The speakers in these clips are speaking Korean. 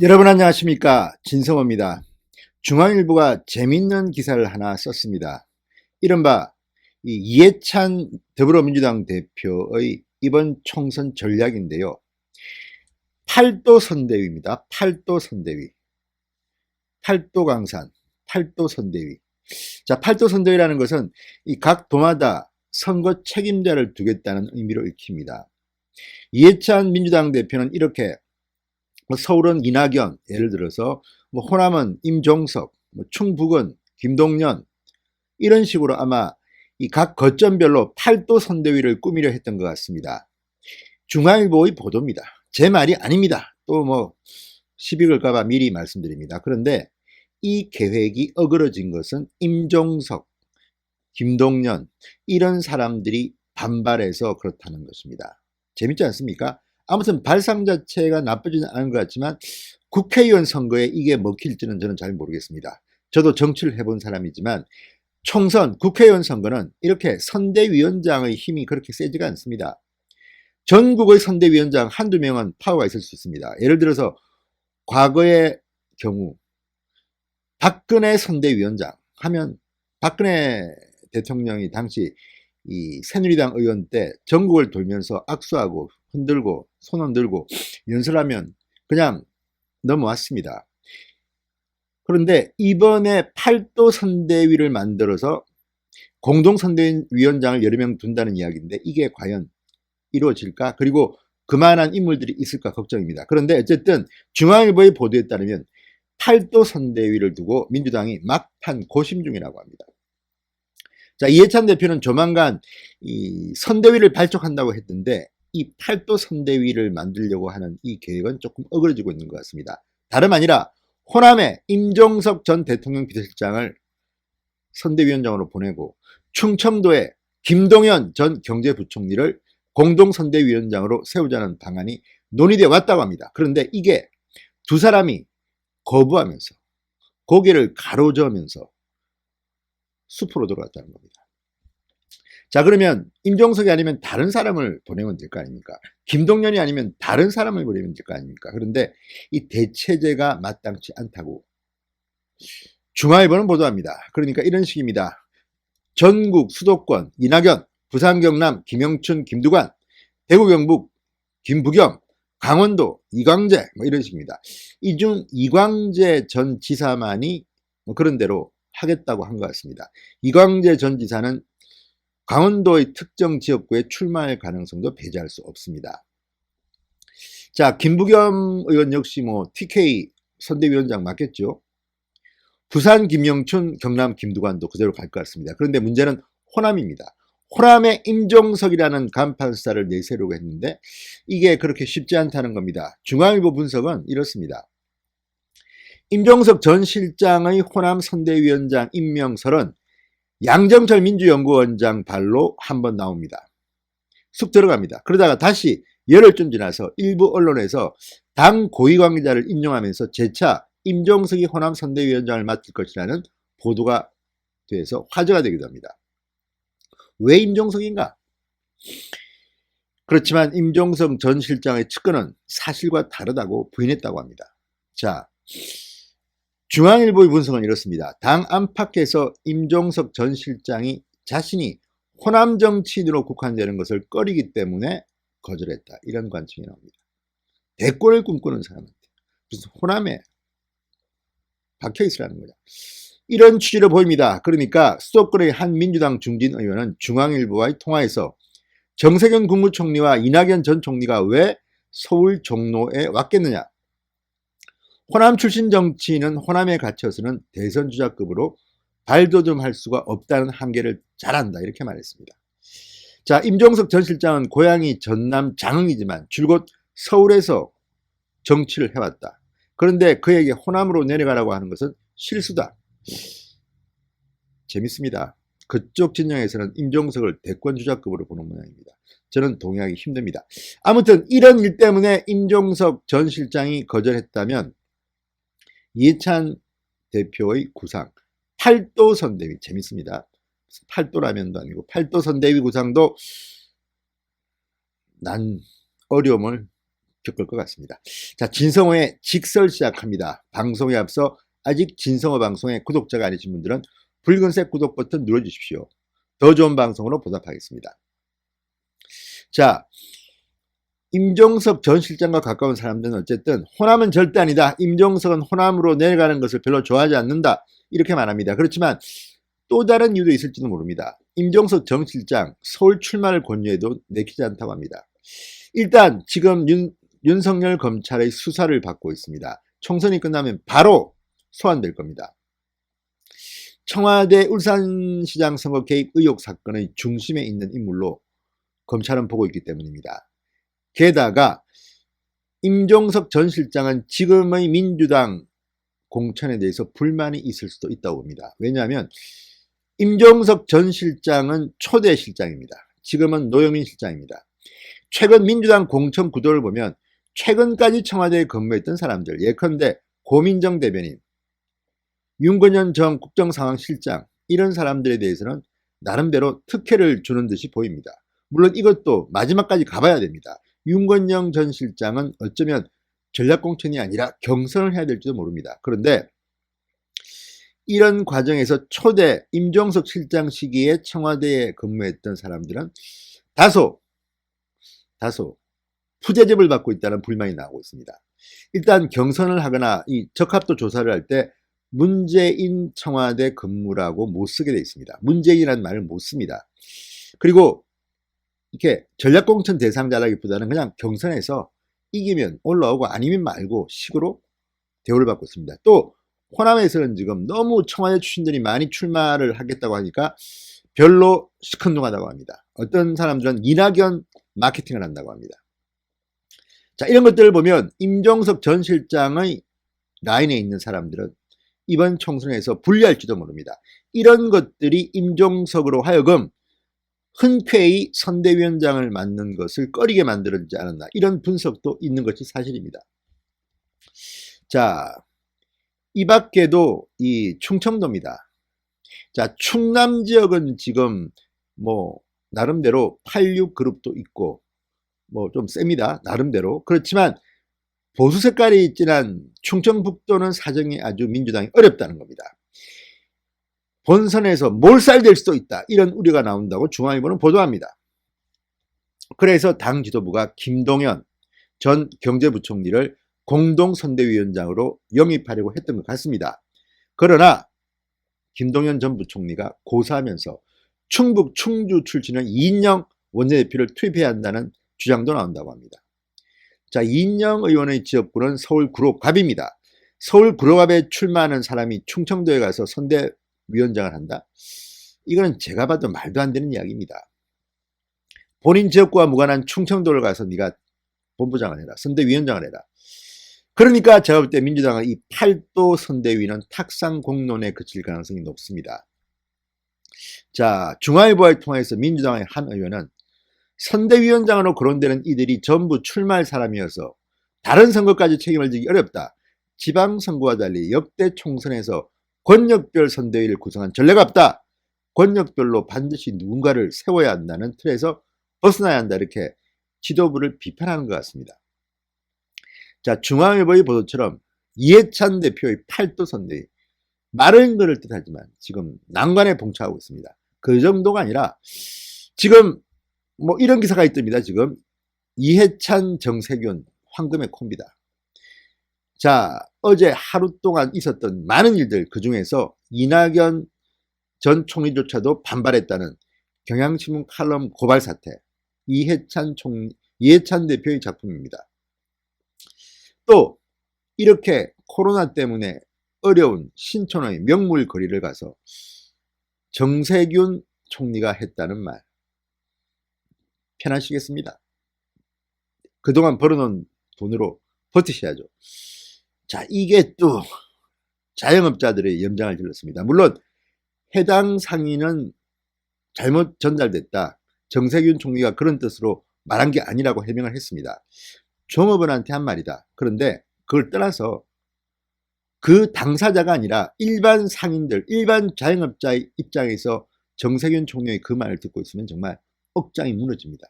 여러분 안녕하십니까, 진성호입니다. 중앙일보가 재밌는 기사를 하나 썼습니다. 이른바 이해찬 더불어민주당 대표의 이번 총선 전략인데요. 팔도 선대위입니다. 팔도 선대위. 팔도 강산, 팔도 선대위. 자, 팔도 선대위라는 것은 이 각 도마다 선거 책임자를 두겠다는 의미로 읽힙니다. 이해찬 민주당 대표는 이렇게 서울은 이낙연, 예를 들어서 호남은 임종석, 충북은 김동연, 이런 식으로 아마 이 각 거점별로 팔도 선대위를 꾸미려 했던 것 같습니다. 중앙일보의 보도입니다. 제 말이 아닙니다. 또 시비 걸까봐 미리 말씀드립니다. 그런데 이 계획이 어그러진 것은 임종석, 김동연 이런 사람들이 반발해서 그렇다는 것입니다. 재밌지 않습니까? 아무튼 발상 자체가 나쁘지는 않은 것 같지만 국회의원 선거에 이게 먹힐지는 저는 잘 모르겠습니다. 저도 정치를 해본 사람이지만 총선, 국회의원 선거는 이렇게 선대위원장의 힘이 그렇게 세지가 않습니다. 전국의 선대위원장 한두 명은 파워가 있을 수 있습니다. 예를 들어서 과거의 경우 박근혜 선대위원장 하면 박근혜 대통령이 당시 이 새누리당 의원 때 전국을 돌면서 악수하고 흔들고 손 흔들고 연설하면 그냥 넘어왔습니다. 그런데 이번에 팔도 선대위를 만들어서 공동선대위원장을 여러 명 둔다는 이야기인데 이게 과연 이루어질까? 그리고 그만한 인물들이 있을까 걱정입니다. 그런데 어쨌든 중앙일보의 보도에 따르면 팔도 선대위를 두고 민주당이 막판 고심 중이라고 합니다. 자, 이해찬 대표는 조만간 이 선대위를 발족한다고 했던데 이 팔도 선대위를 만들려고 하는 이 계획은 조금 어그러지고 있는 것 같습니다. 다름 아니라 호남에 임종석 전 대통령 비서실장을 선대위원장으로 보내고 충청도에 김동연 전 경제부총리를 공동선대위원장으로 세우자는 방안이 논의되어 왔다고 합니다. 그런데 이게 두 사람이 거부하면서 고개를 가로저으면서 숲으로 들어갔다는 겁니다. 자, 그러면 임종석이 아니면 다른 사람을 보내면 될 거 아닙니까? 김동연이 아니면 다른 사람을 보내면 될 거 아닙니까? 그런데 이 대체제가 마땅치 않다고 중앙일보는 보도합니다. 그러니까 이런 식입니다. 전국 수도권 이낙연, 부산 경남 김영춘 김두관, 대구 경북 김부겸, 강원도 이광재 이런 식입니다. 이 중 이광재 전 지사만이 그런 대로 하겠다고 한 것 같습니다. 이광재 전 지사는 강원도의 특정 지역구에 출마할 가능성도 배제할 수 없습니다. 자, 김부겸 의원 역시 TK 선대위원장 맞겠죠? 부산 김영춘, 경남 김두관도 그대로 갈 것 같습니다. 그런데 문제는 호남입니다. 호남에 임종석이라는 간판스타를 내세우려고 했는데 이게 그렇게 쉽지 않다는 겁니다. 중앙일보 분석은 이렇습니다. 임종석 전 실장의 호남 선대위원장 임명설은 양정철 민주연구원장 발로 한번 나옵니다. 쑥 들어갑니다. 그러다가 다시 열흘쯤 지나서 일부 언론에서 당 고위 관계자를 인용하면서 재차 임종석이 호남 선대위원장을 맡을 것이라는 보도가 돼서 화제가 되기도 합니다. 왜 임종석인가? 그렇지만 임종석 전 실장의 측근은 사실과 다르다고 부인했다고 합니다. 자, 중앙일보의 분석은 이렇습니다. 당 안팎에서 임종석 전 실장이 자신이 호남 정치인으로 국한되는 것을 꺼리기 때문에 거절했다. 이런 관측이 나옵니다. 대권을 꿈꾸는 사람한테 무슨 호남에 박혀있으라는 거죠. 이런 취지로 보입니다. 그러니까 수도권의 한 민주당 중진 의원은 중앙일보와의 통화에서 정세균 국무총리와 이낙연 전 총리가 왜 서울 종로에 왔겠느냐. 호남 출신 정치인은 호남에 갇혀서는 대선 주자급으로 발돋움할 수가 없다는 한계를 잘 안다. 이렇게 말했습니다. 자, 임종석 전 실장은 고향이 전남 장흥이지만 줄곧 서울에서 정치를 해왔다. 그런데 그에게 호남으로 내려가라고 하는 것은 실수다. 재밌습니다. 그쪽 진영에서는 임종석을 대권 주자급으로 보는 모양입니다. 저는 동의하기 힘듭니다. 아무튼 이런 일 때문에 임종석 전 실장이 거절했다면 이해찬 대표의 구상 팔도 선대위 재밌습니다. 팔도라면도 아니고 팔도 선대위 구상도 난 어려움을 겪을 것 같습니다. 자, 진성호의 직설 시작합니다. 방송에 앞서 아직 진성호 방송의 구독자가 아니신 분들은 붉은색 구독 버튼 눌러주십시오. 더 좋은 방송으로 보답하겠습니다. 자, 임종석 전 실장과 가까운 사람들은 어쨌든 호남은 절대 아니다. 임종석은 호남으로 내려가는 것을 별로 좋아하지 않는다. 이렇게 말합니다. 그렇지만 또 다른 이유도 있을지도 모릅니다. 임종석 전 실장 서울 출마를 권유해도 내키지 않다고 합니다. 일단 지금 윤석열 검찰의 수사를 받고 있습니다. 총선이 끝나면 바로 소환될 겁니다. 청와대 울산시장 선거 개입 의혹 사건의 중심에 있는 인물로 검찰은 보고 있기 때문입니다. 게다가 임종석 전 실장은 지금의 민주당 공천에 대해서 불만이 있을 수도 있다고 봅니다. 왜냐하면 임종석 전 실장은 초대 실장입니다. 지금은 노영민 실장입니다. 최근 민주당 공천 구도를 보면 최근까지 청와대에 근무했던 사람들, 예컨대 고민정 대변인, 윤건현 전 국정상황실장, 이런 사람들에 대해서는 나름대로 특혜를 주는 듯이 보입니다. 물론 이것도 마지막까지 가봐야 됩니다. 윤건영 전 실장은 어쩌면 전략공천이 아니라 경선을 해야 될지도 모릅니다. 그런데 이런 과정에서 초대 임종석 실장 시기에 청와대에 근무했던 사람들은 다소 푸대접을 받고 있다는 불만이 나오고 있습니다. 일단 경선을 하거나 이 적합도 조사를 할 때 문재인 청와대 근무라고 못 쓰게 되어 있습니다. 문재인이라는 말을 못 씁니다. 그리고 이렇게 전략공천 대상자라기보다는 그냥 경선에서 이기면 올라오고 아니면 말고 식으로 대우를 받고 있습니다. 또 호남에서는 지금 너무 청와대 출신들이 많이 출마를 하겠다고 하니까 별로 시큰둥하다고 합니다. 어떤 사람들은 이낙연 마케팅을 한다고 합니다. 자, 이런 것들을 보면 임종석 전 실장의 라인에 있는 사람들은 이번 총선에서 불리할지도 모릅니다. 이런 것들이 임종석으로 하여금 흔쾌히 선대위원장을 맡는 것을 꺼리게 만들어지지 않았나, 이런 분석도 있는 것이 사실입니다. 자, 이 밖에도 이 충청도입니다. 자, 충남 지역은 지금 뭐 나름대로 86 그룹도 있고 뭐 좀 셉니다. 나름대로. 그렇지만 보수 색깔이 진한 충청북도는 사정이 아주 민주당이 어렵다는 겁니다. 본선에서 몰살될 수도 있다, 이런 우려가 나온다고 중앙일보는 보도합니다. 그래서 당 지도부가 김동연 전 경제부총리를 공동선대위원장으로 영입하려고 했던 것 같습니다. 그러나 김동연 전 부총리가 고사하면서 충북 충주 출신의 이인영 원내대표를 투입해야 한다는 주장도 나온다고 합니다. 자, 이인영 의원의 지역구는 서울 구로갑입니다. 서울 구로갑에 출마하는 사람이 충청도에 가서 선대위원장을 한다? 이거는 제가 봐도 말도 안 되는 이야기입니다. 본인 지역구와 무관한 충청도를 가서 네가 본부장을 해라, 선대위원장을 해라. 그러니까 제가 볼 때 민주당의 이 팔도 선대위는 탁상공론에 그칠 가능성이 높습니다. 자, 중앙일보를 통해서 민주당의 한 의원은 선대위원장으로 거론되는 이들이 전부 출마할 사람이어서 다른 선거까지 책임을 지기 어렵다. 지방선거와 달리 역대 총선에서 권력별 선대위를 구성한 전례가 없다. 권력별로 반드시 누군가를 세워야 한다는 틀에서 벗어나야 한다. 이렇게 지도부를 비판하는 것 같습니다. 자, 중앙일보의 보도처럼 이해찬 대표의 팔도 선대위, 마른 거를 뜻하지만 지금 난관에 봉착하고 있습니다. 그 정도가 아니라 지금 뭐 이런 기사가 있답니다. 지금 이해찬, 정세균, 황금의 콤비다. 자, 어제 하루 동안 있었던 많은 일들, 그 중에서 이낙연 전 총리조차도 반발했다는 경향신문 칼럼 고발 사태, 이해찬 대표의 작품입니다. 또 이렇게 코로나 때문에 어려운 신촌의 명물 거리를 가서 정세균 총리가 했다는 말, 편하시겠습니다. 그동안 벌어놓은 돈으로 버티셔야죠. 자, 이게 또 자영업자들의 염장을 질렀습니다. 물론 해당 상의는 잘못 전달됐다, 정세균 총리가 그런 뜻으로 말한 게 아니라고 해명을 했습니다. 종업원한테 한 말이다. 그런데 그걸 떠나서 그 당사자가 아니라 일반 상인들, 일반 자영업자의 입장에서 정세균 총리의 그 말을 듣고 있으면 정말 억장이 무너집니다.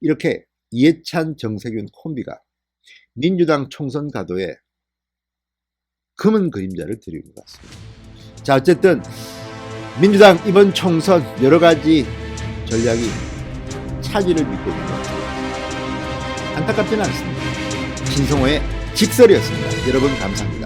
이렇게 이해찬, 정세균 콤비가 민주당 총선 가도에 검은 그림자를 드리는 것 같습니다. 자, 어쨌든 민주당 이번 총선 여러 가지 전략이 차질을 빚고 있는 것 같아요. 안타깝지는 않습니다. 신성호의 직설이었습니다. 여러분 감사합니다.